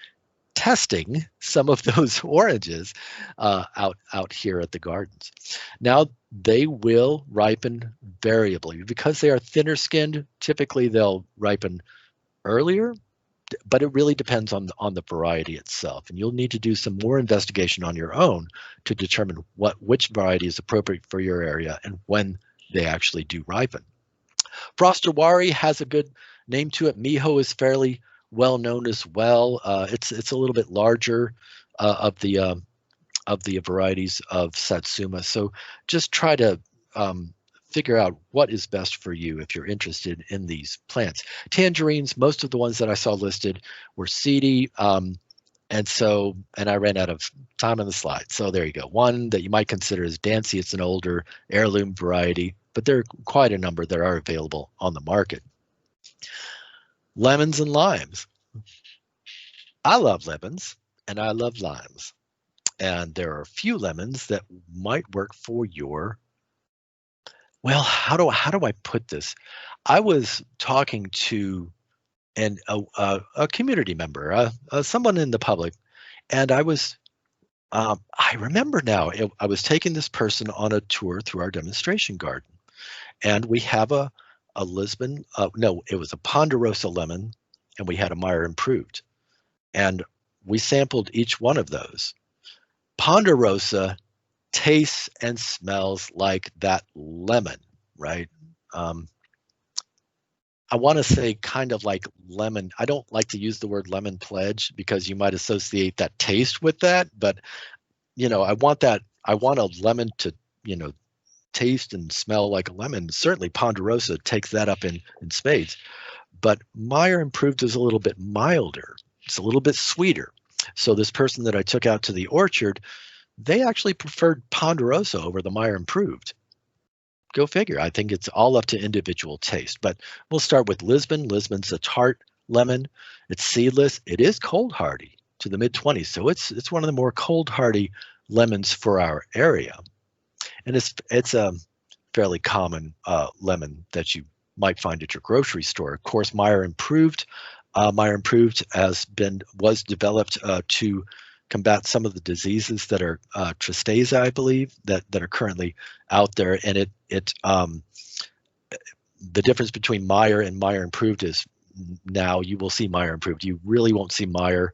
Speaker 2: testing some of those oranges out here at the gardens. Now, they will ripen variably. Because they are thinner skinned, typically they'll ripen earlier, but it really depends on the variety itself. And you'll need to do some more investigation on your own to determine which variety is appropriate for your area and when they actually do ripen. Frostawari has a good name to it. Miho is fairly well known as well. It's a little bit larger of the varieties of Satsuma. So just try to figure out what is best for you if you're interested in these plants. Tangerines, most of the ones that I saw listed were seedy, and I ran out of time on the slide. So there you go. One that you might consider is Dancy. It's an older heirloom variety, but there are quite a number that are available on the market. Lemons and limes. I love lemons and I love limes. And there are a few lemons that might work for your, well, how do I put this? I was talking to a community member, someone in the public, and I remember now, I was taking this person on a tour through our demonstration garden, and we have a Lisbon, no, it was a Ponderosa lemon, and we had a Meyer Improved, and we sampled each one of those. Ponderosa tastes and smells like that lemon, right? I want to say kind of like lemon. I don't like to use the word lemon pledge because you might associate that taste with that, but I want a lemon to, taste and smell like a lemon. Certainly Ponderosa takes that up in spades, but Meyer Improved is a little bit milder. It's a little bit sweeter. So this person that I took out to the orchard, they actually preferred Ponderosa over the Meyer Improved. Go figure. I think it's all up to individual taste, but we'll start with Lisbon. Lisbon's a tart lemon. It's seedless. It is cold hardy to the mid-20s, so it's one of the more cold hardy lemons for our area, and it's a fairly common lemon that you might find at your grocery store. Of course, Meyer Improved was developed to combat some of the diseases that are tristeza, I believe, that are currently out there. And the difference between Meyer and Meyer Improved is now you will see Meyer Improved. You really won't see Meyer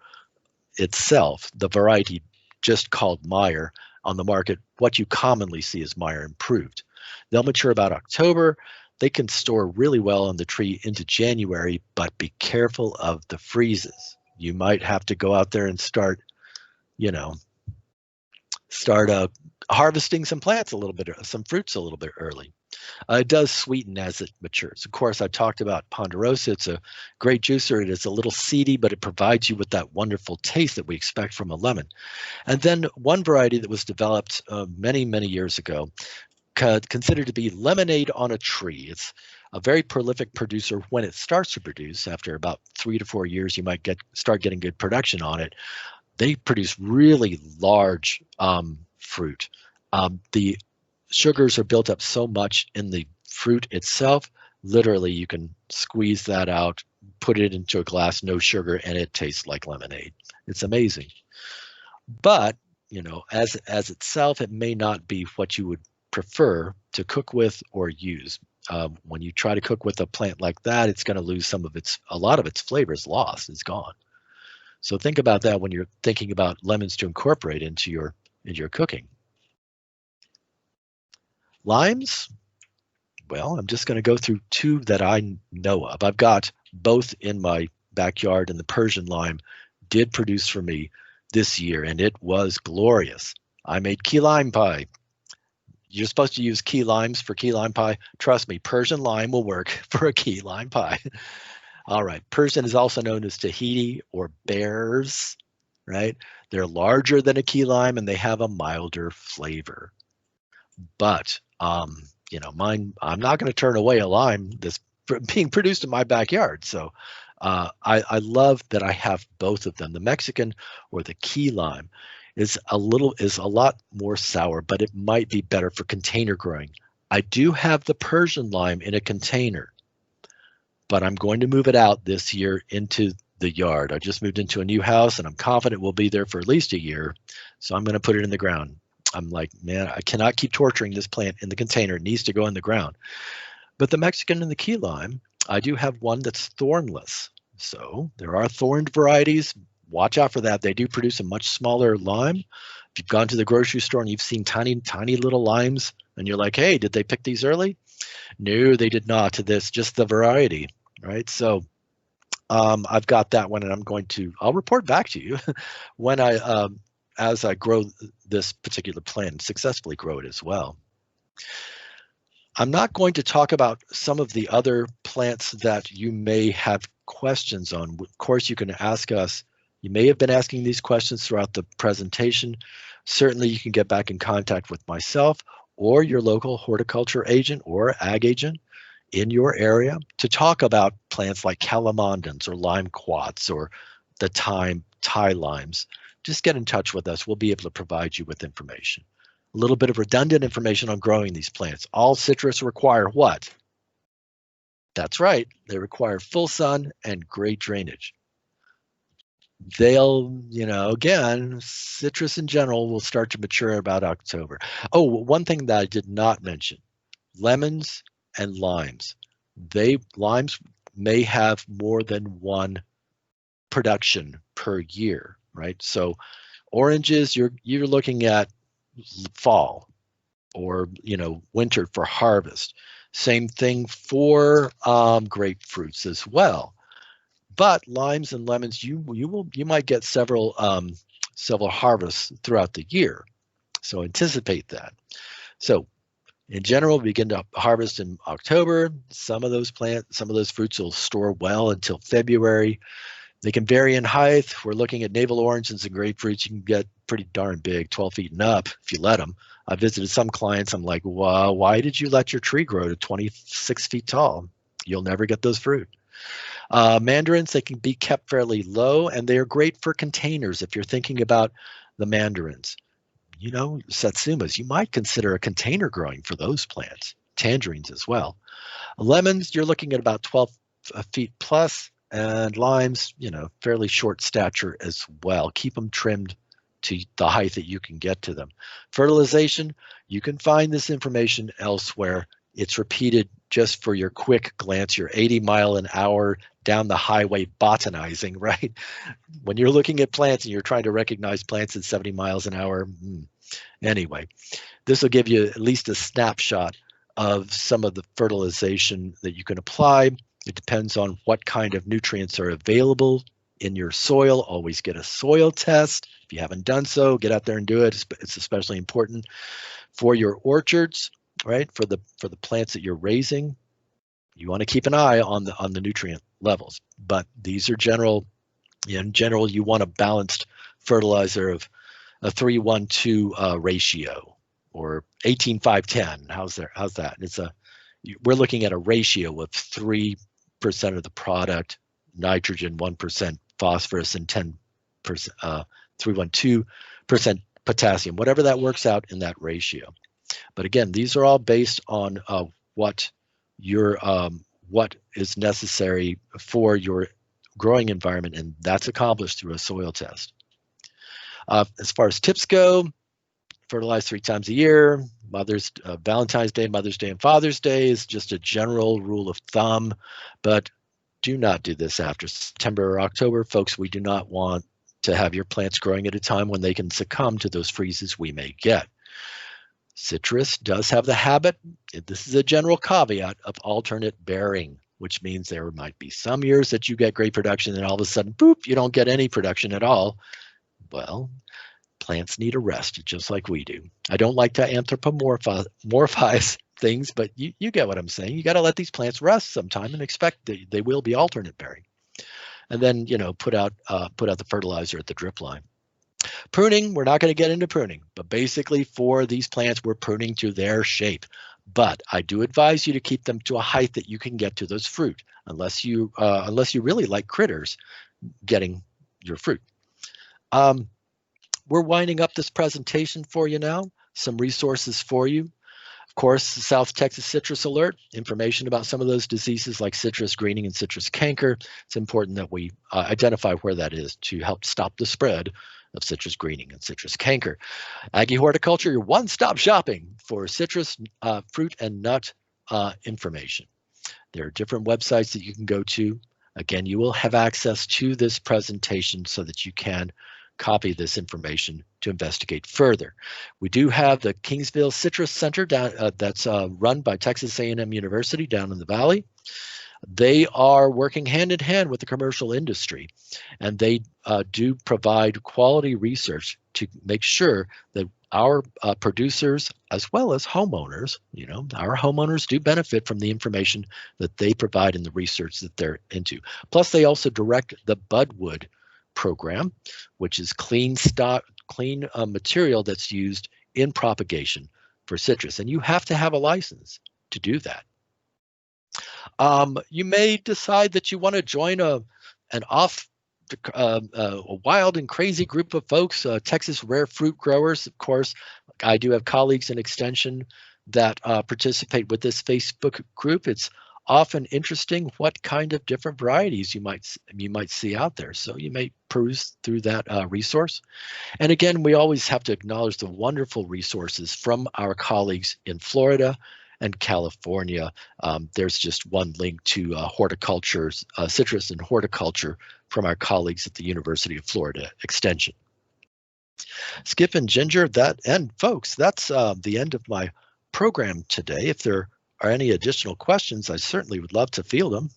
Speaker 2: itself, the variety just called Meyer on the market. What you commonly see is Meyer Improved. They'll mature about October. They can store really well on the tree into January, but be careful of the freezes. You might have to go out there and start harvesting some plants some fruits a little bit early. It does sweeten as it matures. Of course, I talked about Ponderosa. It's a great juicer. It is a little seedy, but it provides you with that wonderful taste that we expect from a lemon. And then one variety that was developed many, many years ago, considered to be lemonade on a tree. It's a very prolific producer when it starts to produce. After about 3 to 4 years, you might start getting good production on it. They produce really large fruit. The sugars are built up so much in the fruit itself. Literally, you can squeeze that out, put it into a glass, no sugar, and it tastes like lemonade. It's amazing. But, as itself, it may not be what you would prefer to cook with or use. When you try to cook with a plant like that, it's going to lose a lot of its flavor is lost, it's gone. So think about that when you're thinking about lemons to incorporate into your cooking. Limes, well, I'm just going to go through 2 that I know of. I've got both in my backyard, and the Persian lime did produce for me this year, and it was glorious. I made key lime pie. You're supposed to use key limes for key lime pie. Trust me, Persian lime will work for a key lime pie. All right, Persian is also known as Tahiti or bears, right? They're larger than a key lime and they have a milder flavor. But, mine, I'm not going to turn away a lime that's being produced in my backyard. So I love that I have both of them. The Mexican or the key lime is a lot more sour, but it might be better for container growing. I do have the Persian lime in a container, but I'm going to move it out this year into the yard. I just moved into a new house and I'm confident we'll be there for at least a year. So I'm going to put it in the ground. I'm like, man, I cannot keep torturing this plant in the container. It needs to go in the ground. But the Mexican and the key lime, I do have one that's thornless. So there are thorned varieties. Watch out for that. They do produce a much smaller lime. If you've gone to the grocery store and you've seen tiny, tiny little limes and you're like, hey, did they pick these early? No, they did not. This just the variety, right? So I've got that one, and I'll report back to you when as I grow this particular plant, successfully grow it as well. I'm not going to talk about some of the other plants that you may have questions on. Of course, you can ask us. You may have been asking these questions throughout the presentation. Certainly, you can get back in contact with myself or your local horticulture agent or ag agent in your area to talk about plants like calamondins or lime quats or the Thai limes. Just get in touch with us. We'll be able to provide you with information. A little bit of redundant information on growing these plants. All citrus require what? That's right. They require full sun and great drainage. They'll, again, citrus in general will start to mature about October. Oh, one thing that I did not mention, lemons and limes. Limes may have more than one production per year, right? So oranges, you're looking at fall or, winter for harvest. Same thing for grapefruits as well. But limes and lemons, you might get several harvests throughout the year. So anticipate that. So in general, we begin to harvest in October. Some of those fruits will store well until February. They can vary in height. We're looking at navel oranges and grapefruits. You can get pretty darn big, 12 feet and up if you let them. I visited some clients. I'm like, wow, why did you let your tree grow to 26 feet tall? You'll never get those fruit. Mandarins, they can be kept fairly low, and they are great for containers. If you're thinking about the mandarins, satsumas, you might consider a container growing for those plants. Tangerines as well. Lemons, you're looking at about 12 feet plus, and limes, fairly short stature as well. Keep them trimmed to the height that you can get to them. Fertilization, you can find this information elsewhere. It's repeated just for your quick glance, your 80-mile-an-hour down the highway botanizing, right? When you're looking at plants and you're trying to recognize plants at 70 miles an hour. Anyway, this will give you at least a snapshot of some of the fertilization that you can apply. It depends on what kind of nutrients are available in your soil. Always get a soil test. If you haven't done so, get out there and do it. It's especially important for your orchards, right? For the plants that you're raising. You want to keep an eye on the nutrient levels, but these are general. In general, you want a balanced fertilizer of a 3:1:2 ratio or 18:5:10. How's that? we're looking at a ratio of 3% of the product, nitrogen, 1% phosphorus, and 10%, 3.12% potassium, whatever that works out in that ratio. But again, these are all based on what is necessary for your growing environment, and that's accomplished through a soil test. As far as tips go, fertilize 3 times a year. Valentine's Day, Mother's Day, and Father's Day is just a general rule of thumb, but do not do this after September or October. Folks, we do not want to have your plants growing at a time when they can succumb to those freezes we may get. Citrus does have the habit, this is a general caveat, of alternate bearing, which means there might be some years that you get great production and all of a sudden, boop, you don't get any production at all. Well, plants need a rest, just like we do. I don't like to anthropomorphize things, but you get what I'm saying. You got to let these plants rest sometime and expect that they will be alternate bearing. And then, put out the fertilizer at the drip line. Pruning, we're not going to get into pruning, but basically for these plants, we're pruning to their shape. But I do advise you to keep them to a height that you can get to those fruit, unless you really like critters getting your fruit. We're winding up this presentation for you now. Some resources for you. Of course, the South Texas Citrus Alert, information about some of those diseases like citrus greening and citrus canker. It's important that we identify where that is to help stop the spread of citrus greening and citrus canker. Aggie Horticulture, your one-stop shopping for citrus, fruit, and nut information. There are different websites that you can go to. Again, you will have access to this presentation so that you can copy this information to investigate further. We do have the Kingsville Citrus Center that's run by Texas A&M University down in the Valley. They are working hand in hand with the commercial industry, and they do provide quality research to make sure that our producers, as well as homeowners, our homeowners do benefit from the information that they provide in the research that they're into. Plus, they also direct the Budwood program, which is clean material that's used in propagation for citrus, and you have to have a license to do that. You may decide that you want to join a wild and crazy group of folks, Texas rare fruit growers. Of course, I do have colleagues in Extension that participate with this Facebook group. It's often interesting what kind of different varieties you might see out there. So you may peruse through that resource. And again, we always have to acknowledge the wonderful resources from our colleagues in Florida and California. There's just one link to horticulture, citrus and horticulture from our colleagues at the University of Florida Extension. Skip and Ginger, folks, that's the end of my program today. If there are any additional questions, I certainly would love to field them.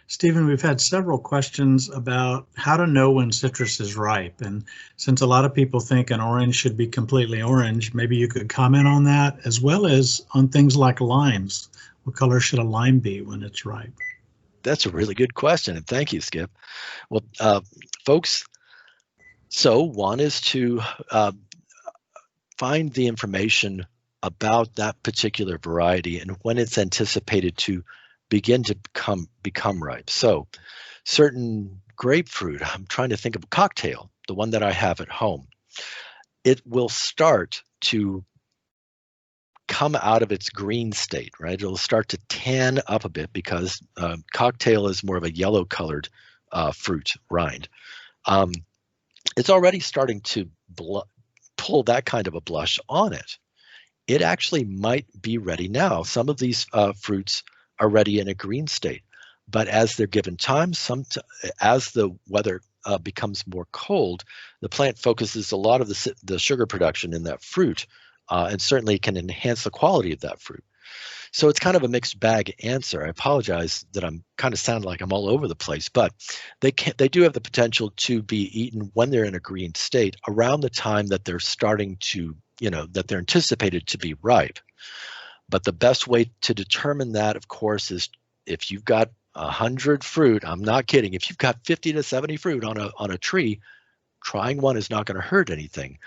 Speaker 3: Stephen, we've had several questions about how to know when citrus is ripe. And since a lot of people think an orange should be completely orange, maybe you could comment on that, as well as on things like limes. What color should a lime be when it's ripe?
Speaker 2: That's a really good question, and thank you, Skip. Well, folks, so one is to find the information about that particular variety and when it's anticipated to begin to become ripe. So certain grapefruit, I'm trying to think of a cocktail, the one that I have at home, it will start to come out of its green state, right? It'll start to tan up a bit because cocktail is more of a yellow colored fruit rind. It's already starting to pull that kind of a blush on it. It actually might be ready now. Some of these fruits are ready in a green state, but as they're given time, as the weather becomes more cold, the plant focuses a lot of the sugar production in that fruit, and certainly can enhance the quality of that fruit. So it's kind of a mixed bag answer. I apologize that I'm kind of sound like I'm all over the place, but they do have the potential to be eaten when they're in a green state around the time that they're starting to, that they're anticipated to be ripe. But the best way to determine that, of course, is if you've got 100 fruit, I'm not kidding, if you've got 50 to 70 fruit on a tree, trying one is not going to hurt anything.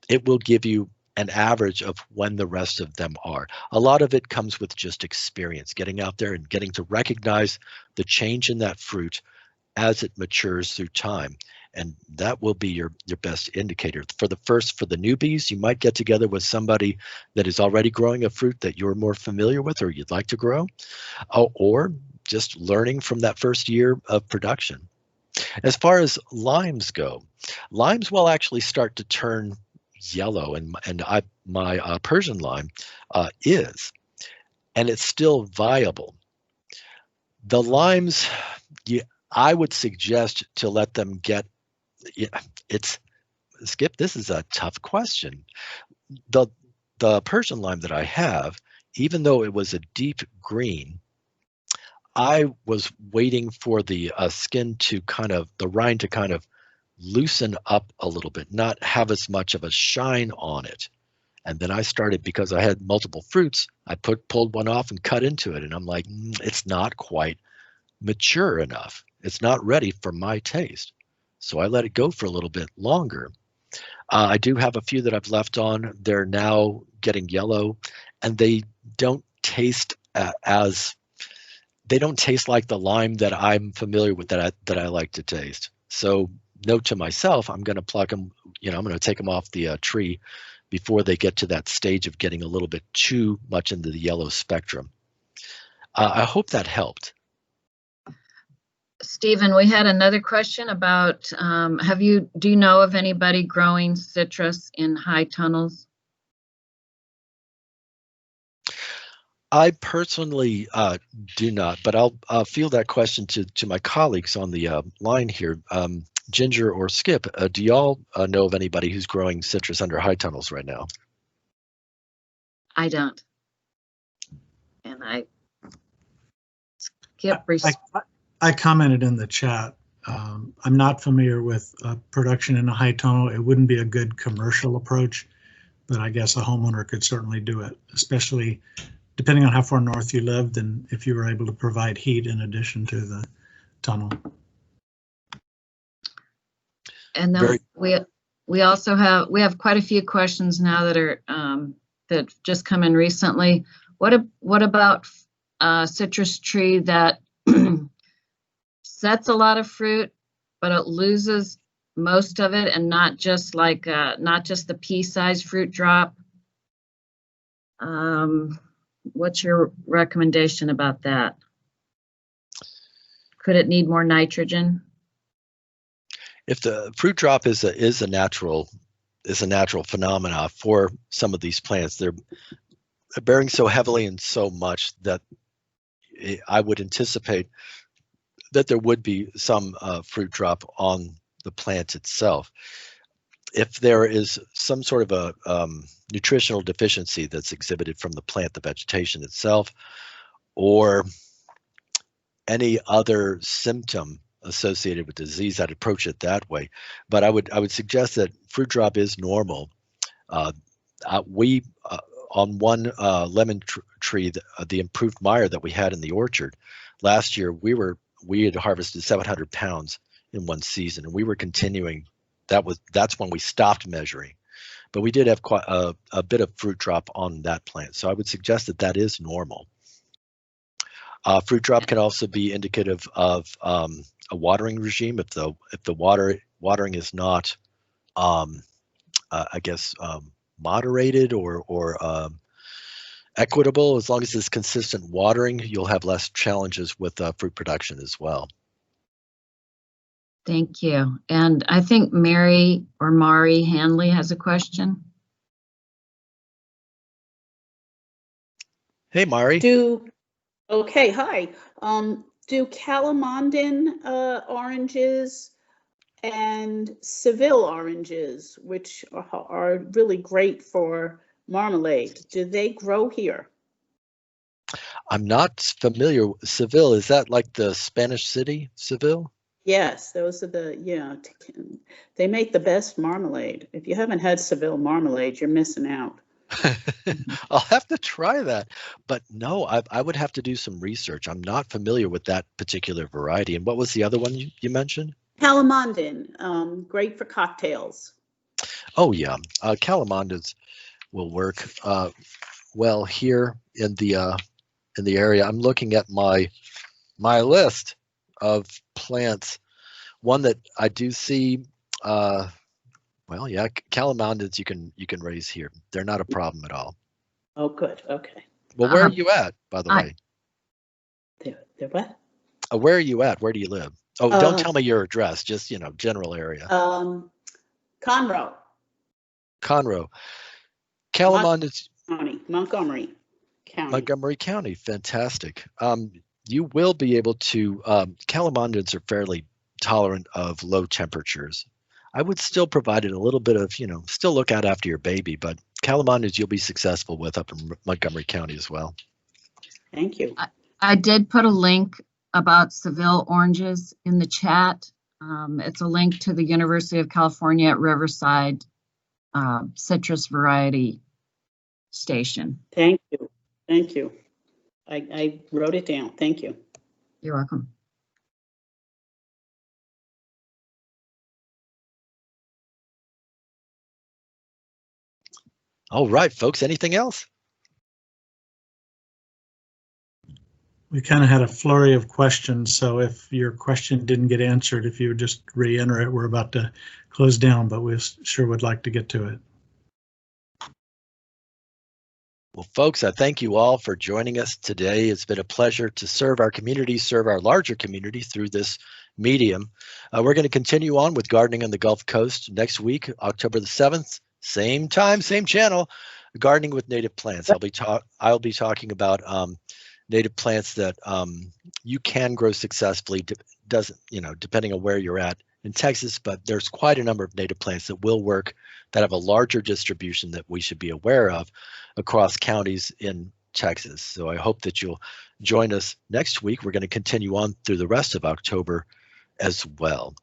Speaker 2: It will give you an average of when the rest of them are. A lot of it comes with just experience, getting out there and getting to recognize the change in that fruit as it matures through time. And that will be your best indicator. For the newbies, you might get together with somebody that is already growing a fruit that you're more familiar with or you'd like to grow, or just learning from that first year of production. As far as limes go, limes will actually start to turn yellow, and my Persian lime is, and it's still viable. The limes, I would suggest to let them get. It's Skip. This is a tough question. The Persian lime that I have, even though it was a deep green, I was waiting for the skin to the rind to kind of loosen up a little bit, not have as much of a shine on it. And then I started, because I had multiple fruits, I pulled one off and cut into it. And I'm like, it's not quite mature enough. It's not ready for my taste. So I let it go for a little bit longer. I do have a few that I've left on. They're now getting yellow, and they don't taste they don't taste like the lime that I'm familiar with, that I like to taste. So note to myself, I'm going to pluck them, I'm going to take them off the tree before they get to that stage of getting a little bit too much into the yellow spectrum. I hope that helped.
Speaker 1: Stephen, we had another question about, do you know of anybody growing citrus in high tunnels?
Speaker 2: I personally do not, but I'll field that question to my colleagues on the line here. Ginger or Skip, do y'all know of anybody who's growing citrus under high tunnels right now?
Speaker 1: I don't. And Skip,
Speaker 3: I commented in the chat. I'm not familiar with production in a high tunnel. It wouldn't be a good commercial approach, but I guess a homeowner could certainly do it, especially depending on how far north you lived and if you were able to provide heat in addition to the tunnel.
Speaker 1: And then we also have quite a few questions now that are that just come in recently. What about a citrus tree that sets a lot of fruit, but it loses most of it, and not just the pea-sized fruit drop? What's your recommendation about that? Could it need more nitrogen?
Speaker 2: If the fruit drop is a natural phenomena for some of these plants, they're bearing so heavily and so much that I would anticipate that there would be some fruit drop on the plant itself. If there is some sort of a nutritional deficiency that's exhibited from the plant, the vegetation itself, or any other symptom associated with disease, I'd approach it that way. But I would suggest that fruit drop is normal. We on one lemon tree, the improved Meyer that we had in the orchard last year, we had harvested 700 pounds in one season, and we were continuing. That's when we stopped measuring, but we did have quite a bit of fruit drop on that plant. So I would suggest that is normal. Fruit drop can also be indicative of a watering regime. If the watering is not, moderated or equitable, as long as it's consistent watering, you'll have less challenges with fruit production as well.
Speaker 1: Thank you. And I think Mary Hanley has a question.
Speaker 2: Hey, Mari.
Speaker 4: Okay, hi. Do Calamondin oranges and Seville oranges, which are really great for marmalade, do they grow here?
Speaker 2: I'm not familiar. Seville, is that like the Spanish city, Seville?
Speaker 4: Yes, those are they make the best marmalade. If you haven't had Seville marmalade, you're missing out.
Speaker 2: I'll have to try that, but no, I would have to do some research. I'm not familiar with that particular variety. And what was the other one you mentioned?
Speaker 4: Calamondin, great for cocktails.
Speaker 2: Oh yeah, Calamondins. will work well here in the area. I'm looking at my list of plants. One that I do see, well, yeah, calamondins you can raise here. They're not a problem at all.
Speaker 4: Oh, good. Okay.
Speaker 2: Well, where are you at, by the way?
Speaker 4: They're what?
Speaker 2: Where are you at? Where do you live? Oh, don't tell me your address. Just general area.
Speaker 4: Conroe.
Speaker 2: Conroe. Calamondins.
Speaker 4: Montgomery County.
Speaker 2: Montgomery County. Fantastic. You will be able to. Calamondins are fairly tolerant of low temperatures. I would still provide it a little bit of, still look out after your baby, but calamondins you'll be successful with up in Montgomery County as well.
Speaker 4: Thank you.
Speaker 1: I did put a link about Seville oranges in the chat. It's a link to the University of California at Riverside citrus variety station.
Speaker 4: Thank you. Thank you. I wrote it down. Thank you.
Speaker 1: You're welcome.
Speaker 2: All right, folks, anything else?
Speaker 3: We kind of had a flurry of questions, so if your question didn't get answered, if you would just re-enter it, we're about to close down, but we sure would like to get to it.
Speaker 2: Well, folks, I thank you all for joining us today. It's been a pleasure to serve our community, serve our larger community through this medium. We're going to continue on with gardening on the Gulf Coast next week, October the 7th, same time, same channel, gardening with native plants. I'll be talking about native plants that you can grow successfully, depending on where you're at in Texas, but there's quite a number of native plants that will work that have a larger distribution that we should be aware of across counties in Texas. So I hope that you'll join us next week. We're going to continue on through the rest of October as well.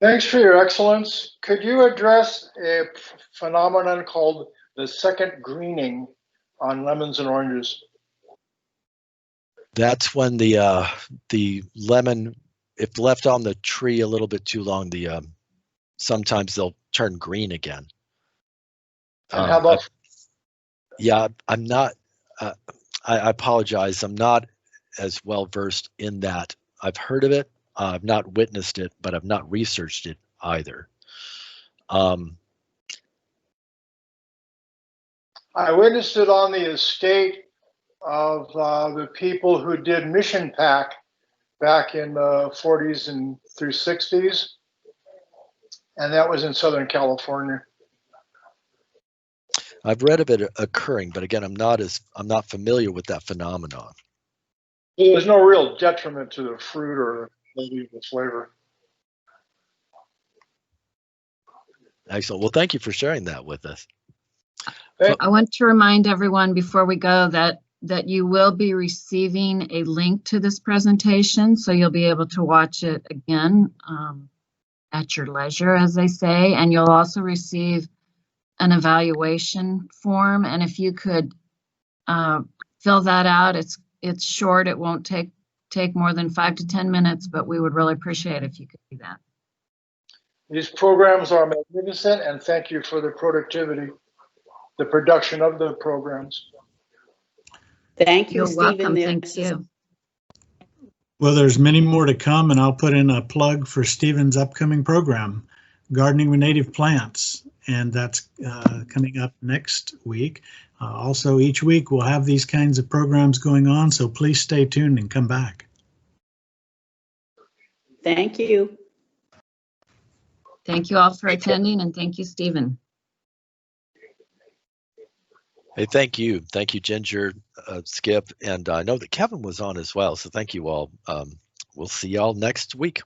Speaker 5: Thanks for your excellence. Could you address a phenomenon called the second greening on lemons and oranges?
Speaker 2: That's when the lemon, if left on the tree a little bit too long, sometimes they'll turn green again.
Speaker 5: And how about?
Speaker 2: I'm not. I apologize. I'm not as well versed in that. I've heard of it. I've not witnessed it, but I've not researched it either.
Speaker 5: I witnessed it on the estate of the people who did mission pack back in the 40s and through 60s, and that was in Southern California.
Speaker 2: I've read of it occurring, but again, I'm not familiar with that phenomenon.
Speaker 5: There's no real detriment to the fruit or maybe the flavor.
Speaker 2: Excellent. Well, thank you for sharing that with us.
Speaker 1: I want to remind everyone before we go that you will be receiving a link to this presentation, so you'll be able to watch it again at your leisure, as they say, and you'll also receive an evaluation form. And if you could fill that out, it's short. It won't take more than 5 to 10 minutes, but we would really appreciate it if you could do that.
Speaker 5: These programs are magnificent, and thank you for the productivity, the production of the programs.
Speaker 4: Thank you,
Speaker 1: You're
Speaker 4: Stephen.
Speaker 1: welcome. Thank you.
Speaker 3: Well, there's many more to come, and I'll put in a plug for Stephen's upcoming program, Gardening with Native Plants, and that's coming up next week. Also, each week we'll have these kinds of programs going on, so please stay tuned and come back.
Speaker 4: Thank you.
Speaker 1: Thank you all for attending, and thank you, Stephen.
Speaker 2: Hey, thank you. Thank you, Ginger, Skip, and I know that Kevin was on as well, so thank you all. We'll see y'all next week.